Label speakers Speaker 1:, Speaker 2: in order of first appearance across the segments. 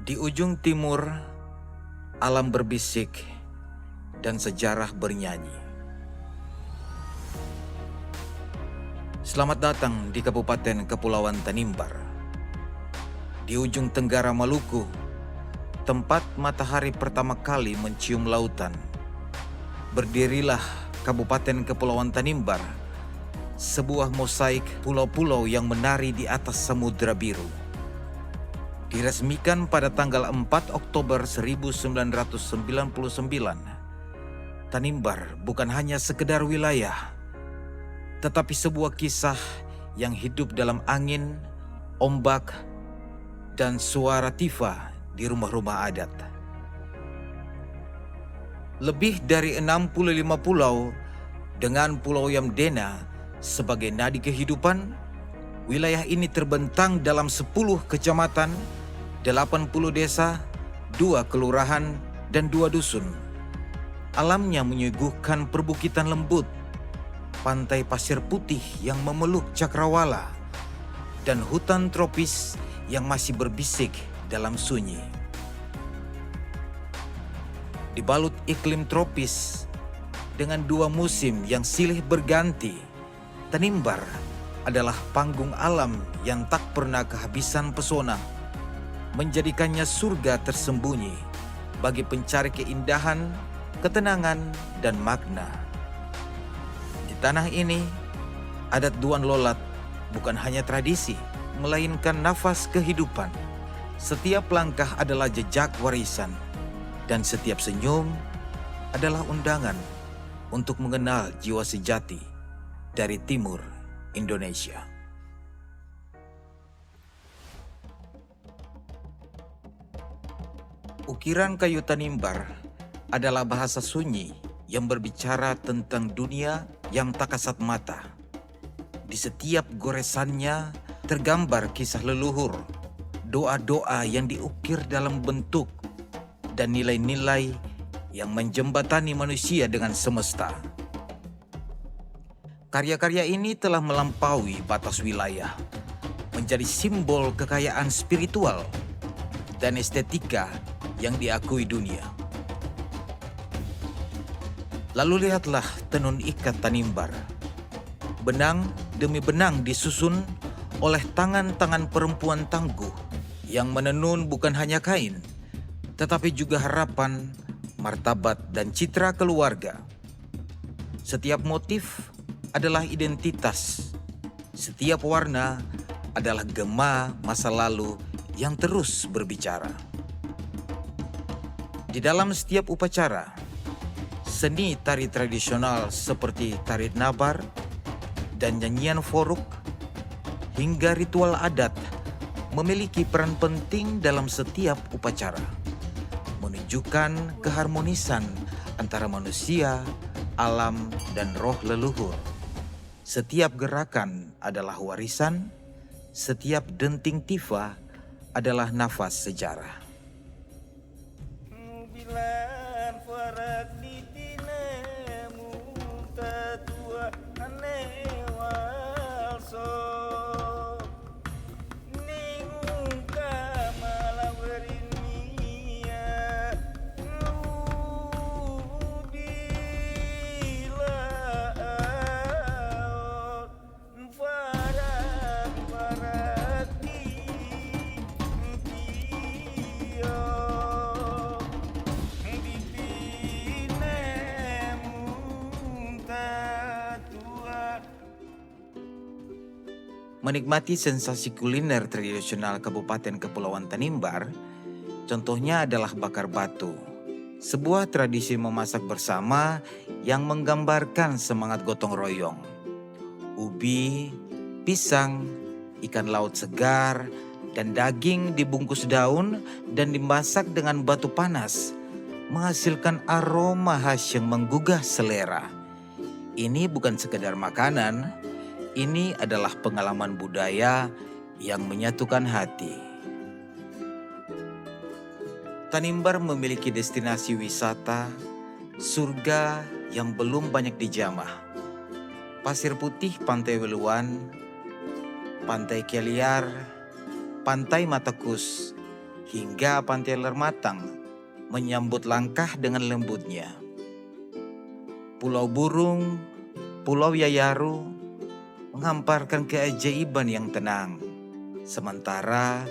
Speaker 1: Di ujung timur, alam berbisik dan sejarah bernyanyi. Selamat datang di Kabupaten Kepulauan Tanimbar. Di ujung tenggara Maluku, tempat matahari pertama kali mencium lautan, berdirilah Kabupaten Kepulauan Tanimbar, sebuah mosaik pulau-pulau yang menari di atas samudera biru. Diresmikan pada tanggal 4 Oktober 1999, Tanimbar bukan hanya sekedar wilayah, tetapi sebuah kisah yang hidup dalam angin, ombak, dan suara tifa di rumah-rumah adat. Lebih dari 65 pulau dengan Pulau Yamdena sebagai nadi kehidupan, wilayah ini terbentang dalam 10 kecamatan, 80 desa, 2 kelurahan, dan 2 dusun. Alamnya menyuguhkan perbukitan lembut, pantai pasir putih yang memeluk cakrawala, dan hutan tropis yang masih berbisik dalam sunyi. Dibalut iklim tropis dengan 2 musim yang silih berganti, Tanimbar adalah panggung alam yang tak pernah kehabisan pesona, menjadikannya surga tersembunyi bagi pencari keindahan, ketenangan, dan makna. Di tanah ini, adat Duan Lolat bukan hanya tradisi, melainkan nafas kehidupan. Setiap langkah adalah jejak warisan, dan setiap senyum adalah undangan untuk mengenal jiwa sejati dari timur Indonesia. Ukiran kayu Tanimbar adalah bahasa sunyi yang berbicara tentang dunia yang tak kasat mata. Di setiap goresannya tergambar kisah leluhur, doa-doa yang diukir dalam bentuk, dan nilai-nilai yang menjembatani manusia dengan semesta. Karya-karya ini telah melampaui batas wilayah, menjadi simbol kekayaan spiritual dan estetika yang diakui dunia. Lalu lihatlah tenun ikat Tanimbar. Benang demi benang disusun oleh tangan-tangan perempuan tangguh yang menenun bukan hanya kain, tetapi juga harapan, martabat, dan citra keluarga. Setiap motif adalah identitas. Setiap warna adalah gema masa lalu yang terus berbicara. Di dalam setiap upacara, seni tari tradisional seperti tari nabar dan nyanyian foruk hingga ritual adat memiliki peran penting dalam setiap upacara, menunjukkan keharmonisan antara manusia, alam, dan roh leluhur. Setiap gerakan adalah warisan, setiap denting tifa adalah nafas sejarah.
Speaker 2: Bilan farak di dinemu tatua anewal so ningung kamala berinia bila farak farak di tio
Speaker 1: Menikmati sensasi kuliner tradisional Kabupaten Kepulauan Tanimbar, contohnya adalah bakar batu, sebuah tradisi memasak bersama yang menggambarkan semangat gotong royong. Ubi, pisang, ikan laut segar, dan daging dibungkus daun dan dimasak dengan batu panas, menghasilkan aroma khas yang menggugah selera. Ini bukan sekedar makanan, ini adalah pengalaman budaya yang menyatukan hati. Tanimbar memiliki destinasi wisata, surga yang belum banyak dijamah. Pasir Putih Pantai Weluan, Pantai Keliar, Pantai Matakus, hingga Pantai Lermatang menyambut langkah dengan lembutnya. Pulau Burung, Pulau Yayaru menghamparkan keajaiban yang tenang. Sementara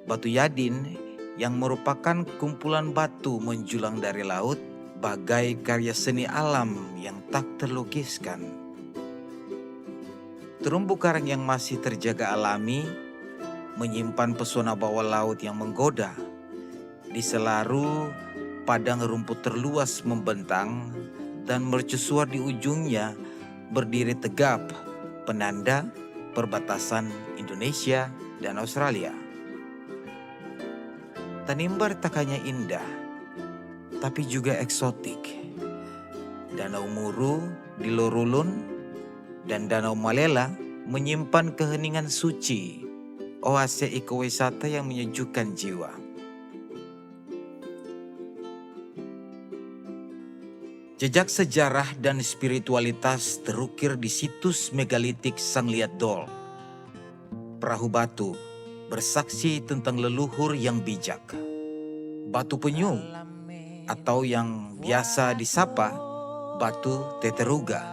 Speaker 1: Batu Yadin yang merupakan kumpulan batu menjulang dari laut bagai karya seni alam yang tak terlukiskan. Terumbu karang yang masih terjaga alami menyimpan pesona bawah laut yang menggoda. Di Selaru, padang rumput terluas membentang dan mercusuar di ujungnya berdiri tegap penanda perbatasan Indonesia dan Australia. Tanimbar tak hanya indah, tapi juga eksotik. Danau Muru di Lorulun dan Danau Malela menyimpan keheningan suci, oase ekowisata yang menyejukkan jiwa. Jejak sejarah dan spiritualitas terukir di situs megalitik Sangliat Dol. Perahu batu bersaksi tentang leluhur yang bijak. Batu penyu atau yang biasa disapa batu teteruga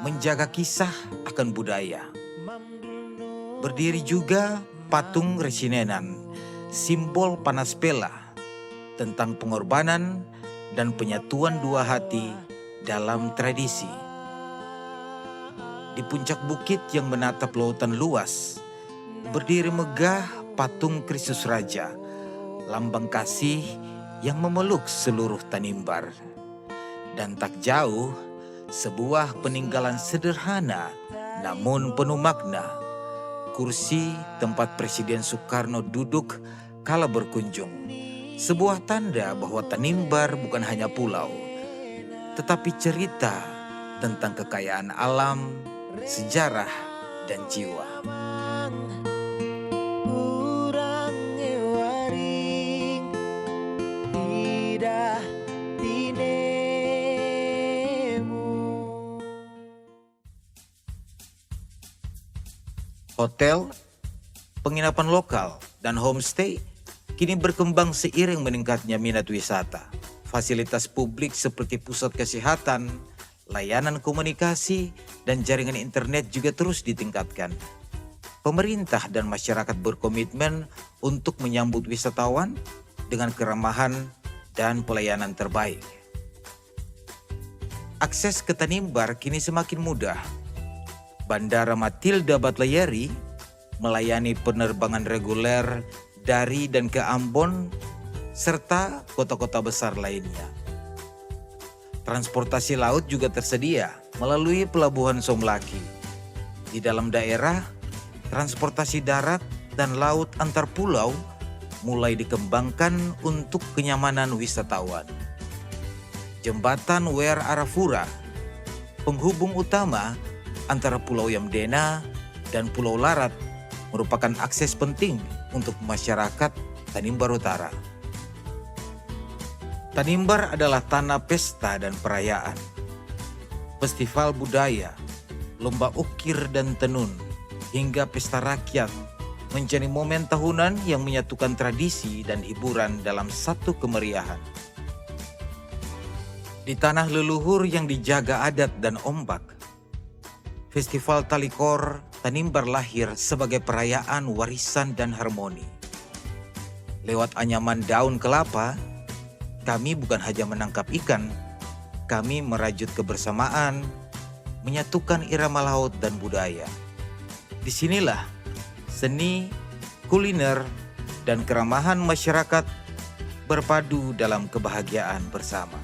Speaker 1: menjaga kisah akan budaya. Berdiri juga patung Resinenan, simbol panas pela tentang pengorbanan dan penyatuan dua hati dalam tradisi. Di puncak bukit yang menatap lautan luas, berdiri megah patung Kristus Raja, lambang kasih yang memeluk seluruh Tanimbar. Dan tak jauh, sebuah peninggalan sederhana namun penuh makna, kursi tempat Presiden Soekarno duduk kala berkunjung. Sebuah tanda bahwa Tanimbar bukan hanya pulau, tetapi cerita tentang kekayaan alam, sejarah, dan jiwa. Hotel, penginapan lokal, dan homestay kini berkembang seiring meningkatnya minat wisata. Fasilitas publik seperti pusat kesehatan, layanan komunikasi, dan jaringan internet juga terus ditingkatkan. Pemerintah dan masyarakat berkomitmen untuk menyambut wisatawan dengan keramahan dan pelayanan terbaik. Akses ke Tanimbar kini semakin mudah. Bandara Matilda Batlayeri melayani penerbangan reguler dari dan ke Ambon serta kota-kota besar lainnya. Transportasi laut juga tersedia melalui pelabuhan Somlaki. Di dalam daerah, transportasi darat dan laut antar pulau mulai dikembangkan untuk kenyamanan wisatawan. Jembatan Wear Arafura, penghubung utama antara Pulau Yamdena dan Pulau Larat, merupakan akses penting untuk masyarakat Tanimbar Utara. Tanimbar adalah tanah pesta dan perayaan. Festival budaya, lomba ukir dan tenun, hingga pesta rakyat menjadi momen tahunan yang menyatukan tradisi dan hiburan dalam satu kemeriahan. Di tanah leluhur yang dijaga adat dan ombak, Festival Talikor Tanimbar lahir sebagai perayaan warisan dan harmoni. Lewat anyaman daun kelapa, kami bukan hanya menangkap ikan, kami merajut kebersamaan, menyatukan irama laut dan budaya. Disinilah seni, kuliner, dan keramahan masyarakat berpadu dalam kebahagiaan bersama.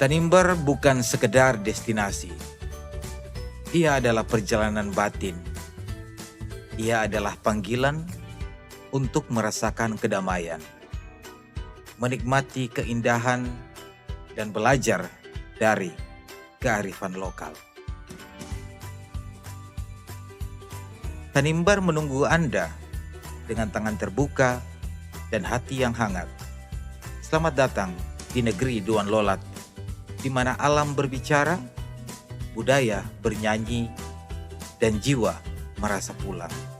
Speaker 1: Tanimbar bukan sekedar destinasi. Ia adalah perjalanan batin. Ia adalah panggilan untuk merasakan kedamaian, menikmati keindahan, dan belajar dari kearifan lokal. Tanimbar menunggu Anda dengan tangan terbuka dan hati yang hangat. Selamat datang di negeri Duan Lolat, di mana alam berbicara, budaya bernyanyi, dan jiwa merasa pulang.